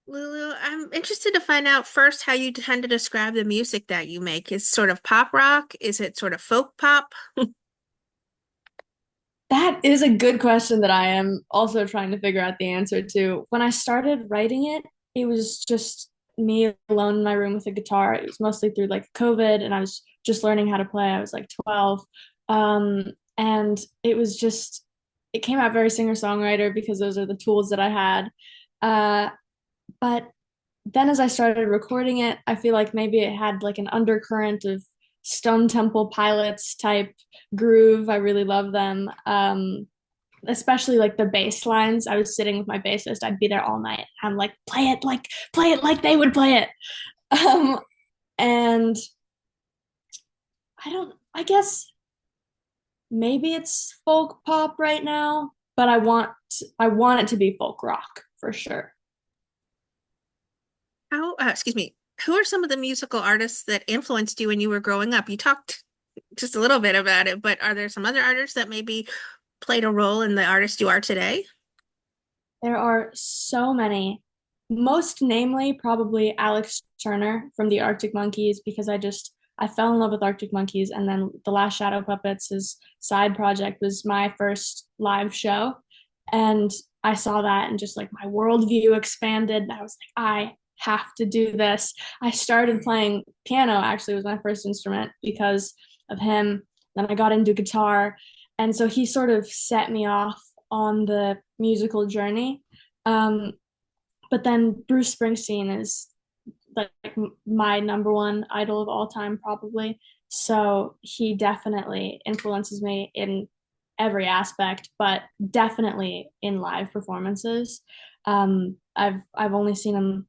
Lulu, I'm interested to find out first how you tend to describe the music that you make. Is it sort of pop rock? Is it sort of folk pop? That is a good question that I am also trying to figure out the answer to. When I started writing it, it was just me alone in my room with a guitar. It was mostly through like COVID, and I was just learning how to play. I was like 12. And it came out very singer-songwriter because those are the tools that I had. Uh, but then as I started recording it, I feel like maybe it had like an undercurrent of Stone Temple Pilots type groove. I really love them. Especially like the bass lines. I was sitting with my bassist, I'd be there all night. I'm like, play it like they would play it. Um, and I guess maybe it's folk pop right now, but I want it to be folk rock for sure. Excuse me, who are some of the musical artists that influenced you when you were growing up? You talked just a little bit about it, but are there some other artists that maybe played a role in the artist you are today? There are so many. Most namely, probably Alex Turner from the Arctic Monkeys, because I fell in love with Arctic Monkeys, and then The Last Shadow Puppets, his side project, was my first live show. And I saw that and just like my worldview expanded. And I was like, I have to do this. I started playing piano, actually, was my first instrument because of him. Then I got into guitar. And so he sort of set me off on the musical journey. Um, but then Bruce Springsteen is like my number one idol of all time, probably. So he definitely influences me in every aspect, but definitely in live performances. I've only seen him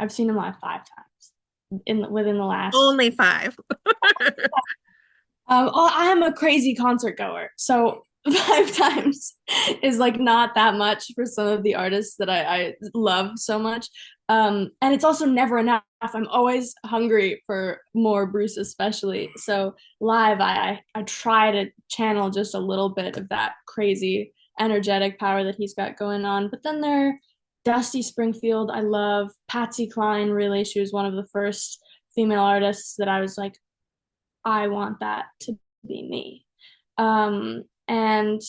I've seen him live 5 times in within the last. Only five. I am a crazy concert goer, so 5 times is like not that much for some of the artists that I love so much. And it's also never enough. I'm always hungry for more Bruce, especially. So live, I try to channel just a little bit of that crazy, energetic power that he's got going on. But then there, Dusty Springfield, I love Patsy Cline. Really, she was one of the first female artists that I was like, I want that to be me. And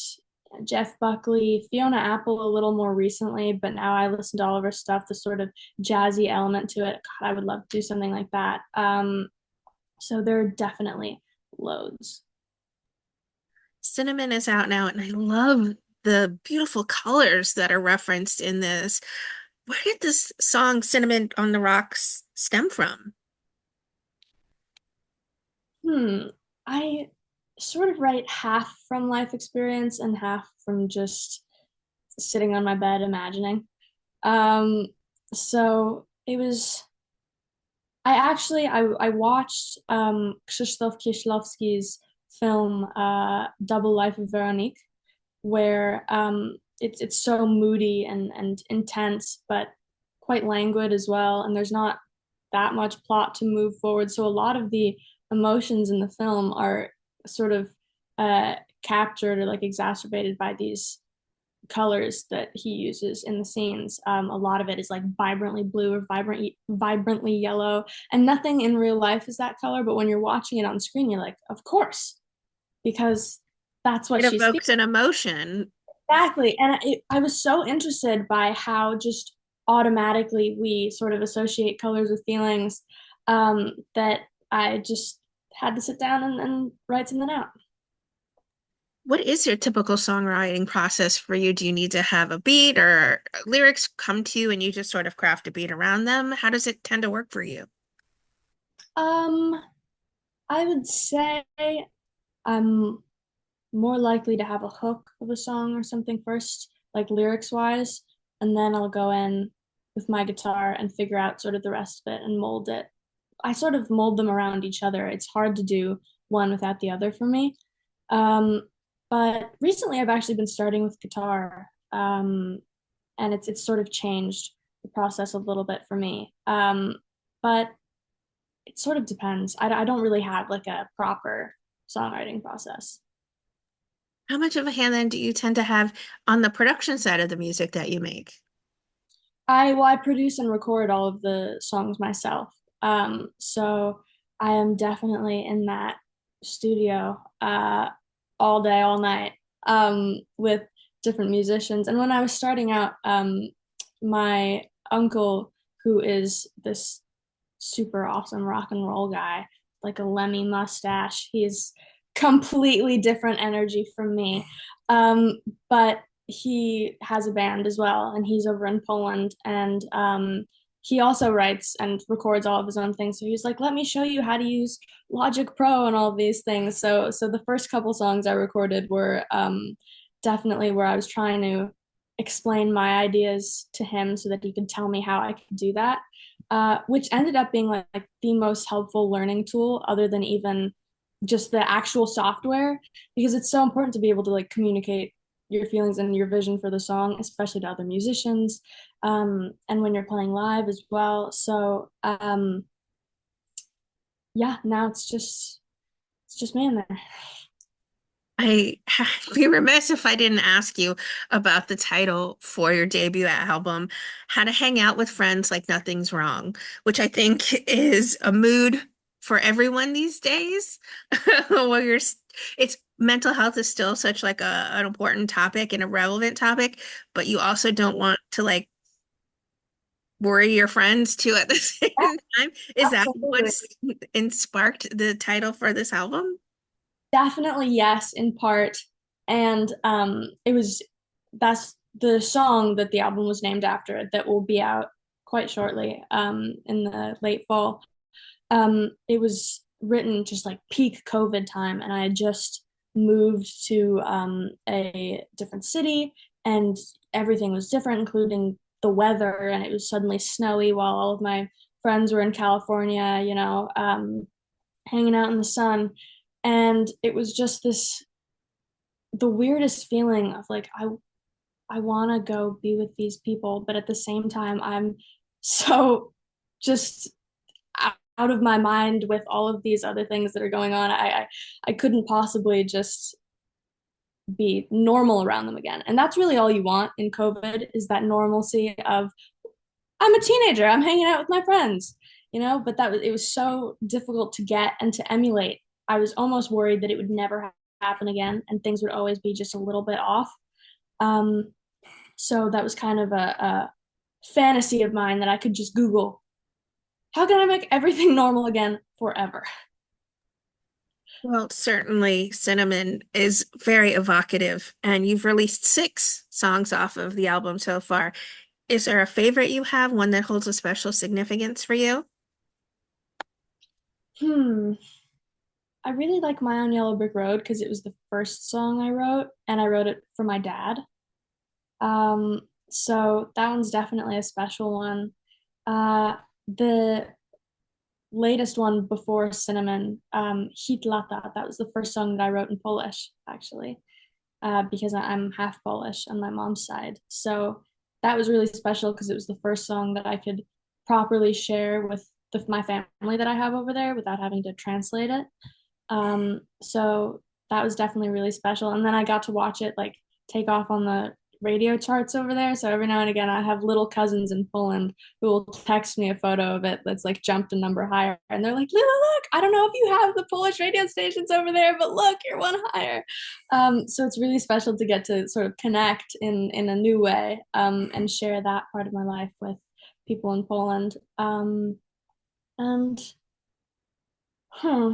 Jeff Buckley, Fiona Apple a little more recently, but now I listen to all of her stuff, the sort of jazzy element to it. God, I would love to do something like that. So there are definitely loads. Cinnamon is out now, and I love the beautiful colors that are referenced in this. Where did this song Cinnamon on the Rocks stem from? Hmm. I sort of write half from life experience and half from just sitting on my bed imagining. Um, so it was I watched Krzysztof Kieślowski's film Double Life of Veronique, where it's so moody and intense, but quite languid as well. And there's not that much plot to move forward. So a lot of the emotions in the film are sort of uh, captured or like exacerbated by these colors that he uses in the scenes. A lot of it is like vibrantly blue or vibrantly yellow, and nothing in real life is that color. But when you're watching it on screen, you're like, of course, because that's what It she's feeling. evokes an emotion. Exactly. And I was so interested by how just automatically we sort of associate colors with feelings, that I just had to sit down and write something out. What is your typical songwriting process for you? Do you need to have a beat or lyrics come to you and you just sort of craft a beat around them? How does it tend to work for you? Um, I would say I'm more likely to have a hook of a song or something first, like lyrics wise, and then I'll go in with my guitar and figure out sort of the rest of it and mold it. I sort of mold them around each other. It's hard to do one without the other for me. Um, but recently I've actually been starting with guitar, and it's sort of changed the process a little bit for me. But it sort of depends. I don't really have like a proper songwriting process. How much of a hand then do you tend to have on the production side of the music that you make? I produce and record all of the songs myself. So I am definitely in that studio all day, all night with different musicians. And when I was starting out, my uncle, who is this super awesome rock and roll guy, like a Lemmy mustache, he's completely different energy from me. Um, but he has a band as well, and he's over in Poland, and he also writes and records all of his own things. So he's like, "Let me show you how to use Logic Pro and all of these things." So the first couple songs I recorded were definitely where I was trying to explain my ideas to him so that he could tell me how I could do that. Which ended up being like the most helpful learning tool, other than even just the actual software, because it's so important to be able to like communicate your feelings and your vision for the song, especially to other musicians, and when you're playing live as well. So yeah, now it's just me in there. I'd be remiss if I didn't ask you about the title for your debut album, How to Hang Out with Friends Like Nothing's Wrong, which I think is a mood for everyone these days. Where it's mental health is still such like an important topic and a relevant topic, but you also don't want to like worry your friends too at the same time. Is that Absolutely. what's sparked the title for this album? Definitely yes, in part. And that's the song that the album was named after that will be out quite shortly, in the late fall. It was written just like peak COVID time, and I had just moved to a different city, and everything was different, including the weather, and it was suddenly snowy while all of my friends were in California, hanging out in the sun. And it was just the weirdest feeling of like I want to go be with these people, but at the same time I'm so just out of my mind with all of these other things that are going on. I couldn't possibly just be normal around them again. And that's really all you want in COVID, is that normalcy of I'm a teenager, I'm hanging out with my friends, but it was so difficult to get and to emulate. I was almost worried that it would never happen again and things would always be just a little bit off. Um, so that was kind of a fantasy of mine that I could just Google, how can I make everything normal again forever? Well, certainly Cinnamon is very evocative, and you've released six songs off of the album so far. Is there a favorite you have, one that holds a special significance for you? Hmm. I really like My Own Yellow Brick Road because it was the first song I wrote, and I wrote it for my dad. So that one's definitely a special one. The latest one before Cinnamon, Hit Lata, that was the first song that I wrote in Polish, actually, because I'm half Polish on my mom's side. So that was really special because it was the first song that I could properly share with my family that I have over there without having to translate it. So that was definitely really special. And then I got to watch it like take off on the radio charts over there. So every now and again, I have little cousins in Poland who will text me a photo of it that's like jumped a number higher. And they're like, Lila, look, I don't know if you have the Polish radio stations over there, but look, you're one higher. So it's really special to get to sort of connect in a new way, and share that part of my life with people in Poland. And hmm,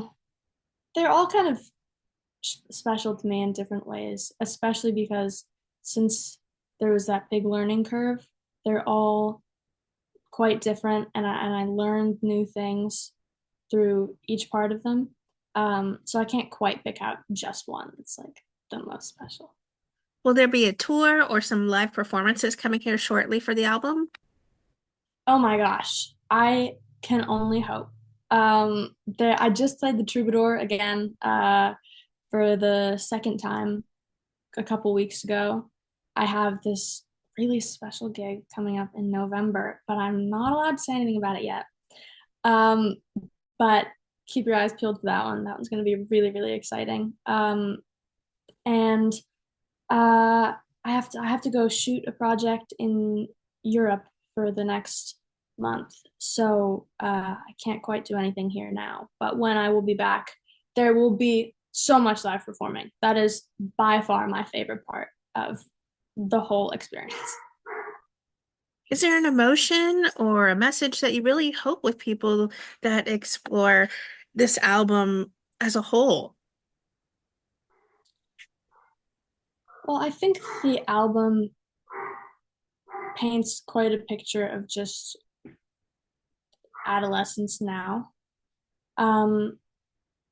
they're all kind of special to me in different ways, especially because since there was that big learning curve, they're all quite different, and I learned new things through each part of them. So I can't quite pick out just one. It's like the most special. Will there be a tour or some live performances coming here shortly for the album? Oh my gosh, I can only hope. I just played the Troubadour again for the second time a couple weeks ago. I have this really special gig coming up in November, but I'm not allowed to say anything about it yet. Um, but keep your eyes peeled for that one. That one's going to be really, really exciting. And I have to go shoot a project in Europe for the next month. So I can't quite do anything here now. But when I will be back, there will be so much live performing. That is by far my favorite part of the whole experience. Is there an emotion or a message that you really hope with people that explore this album as a whole? Well, I think the album paints quite a picture of just adolescence now. Um,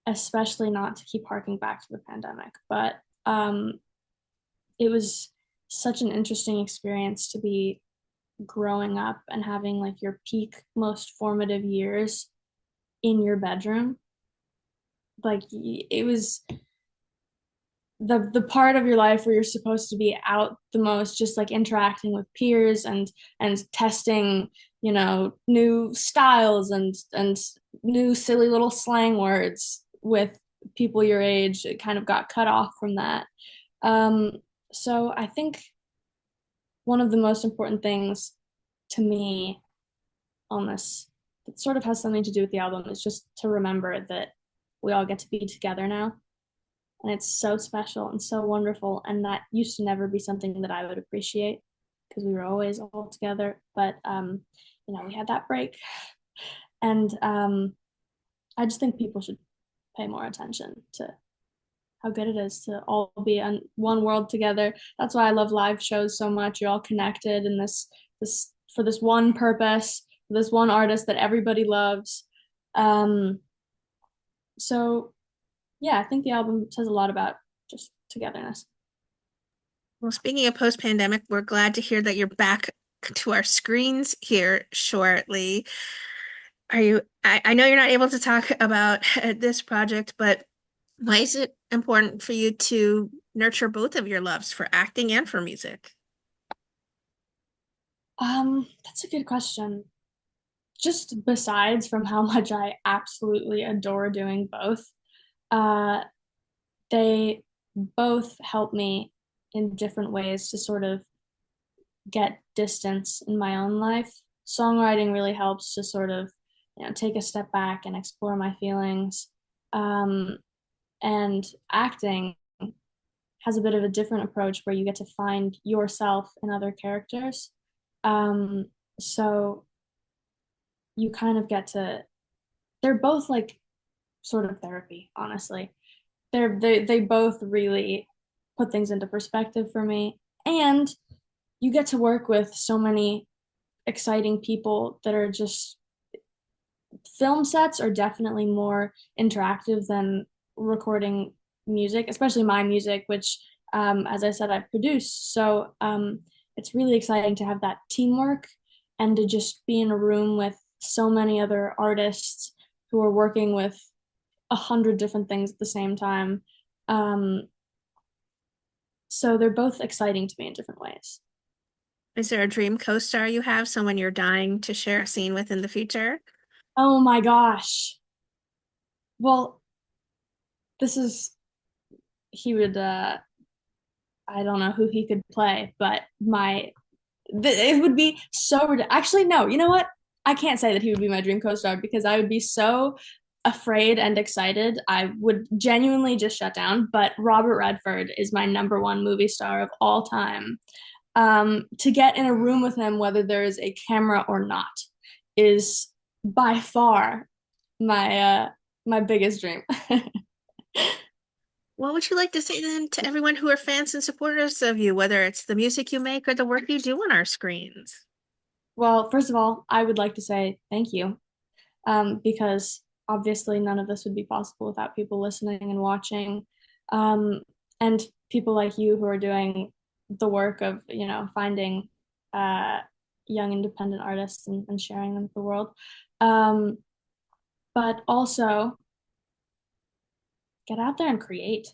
Especially not to keep harking back to the pandemic, but um, it was such an interesting experience to be growing up and having like your peak, most formative years in your bedroom. Like it was the part of your life where you're supposed to be out the most, just like interacting with peers and testing, new styles and new silly little slang words with people your age. It kind of got cut off from that. um so I think one of the most important things to me on this, that sort of has something to do with the album, is just to remember that we all get to be together now, and it's so special and so wonderful, and that used to never be something that I would appreciate because we were always all together. But we had that break, and I just think people should pay more attention to how good it is to all be on one world together. That's why I love live shows so much. You're all connected in this for this one purpose, for this one artist that everybody loves. Um, so yeah, I think the album says a lot about just togetherness. Well, speaking of post-pandemic, we're glad to hear that you're back to our screens here shortly. I know you're not able to talk about this project, but why is it important for you to nurture both of your loves for acting and for music? That's a good question. Just besides from how much I absolutely adore doing both, uh, they both help me in different ways to sort of get distance in my own life. Songwriting really helps to sort of, take a step back and explore my feelings. Um, and acting has a bit of a different approach where you get to find yourself in other characters. Um, so you kind of get to, they're both like sort of therapy, honestly. They both really put things into perspective for me. And you get to work with so many exciting people that are just, film sets are definitely more interactive than recording music, especially my music, which, as I said, I produce. So it's really exciting to have that teamwork and to just be in a room with so many other artists who are working with 100 different things at the same time. Um, so they're both exciting to me in different ways. Is there a dream co-star you have, someone you're dying to share a scene with in the future? Oh my gosh. Well, this is, he would, I don't know who he could play, but it would be so, actually, no, you know what? I can't say that he would be my dream co-star because I would be so afraid and excited. I would genuinely just shut down. But Robert Redford is my number one movie star of all time. To get in a room with him, whether there is a camera or not, is by far my biggest dream. What would you like to say then to everyone who are fans and supporters of you, whether it's the music you make or the work you do on our screens? Well, first of all, I would like to say thank you, because obviously none of this would be possible without people listening and watching, um, and people like you who are doing the work of, finding uh, young independent artists and sharing them with the world. Um, but also get out there and create.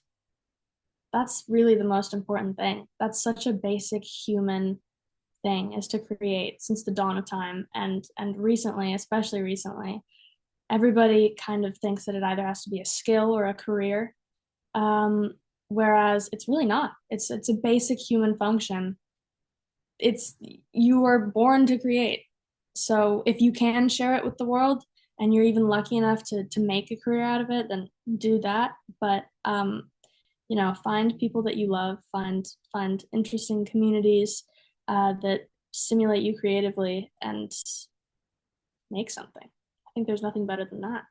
That's really the most important thing. That's such a basic human thing, is to create, since the dawn of time, and recently, especially recently, everybody kind of thinks that it either has to be a skill or a career, um, whereas it's really not. It's a basic human function. it's you were born to create. So if you can share it with the world and you're even lucky enough to make a career out of it, then do that. But find people that you love, find interesting communities that stimulate you creatively and make something. I think there's nothing better than that.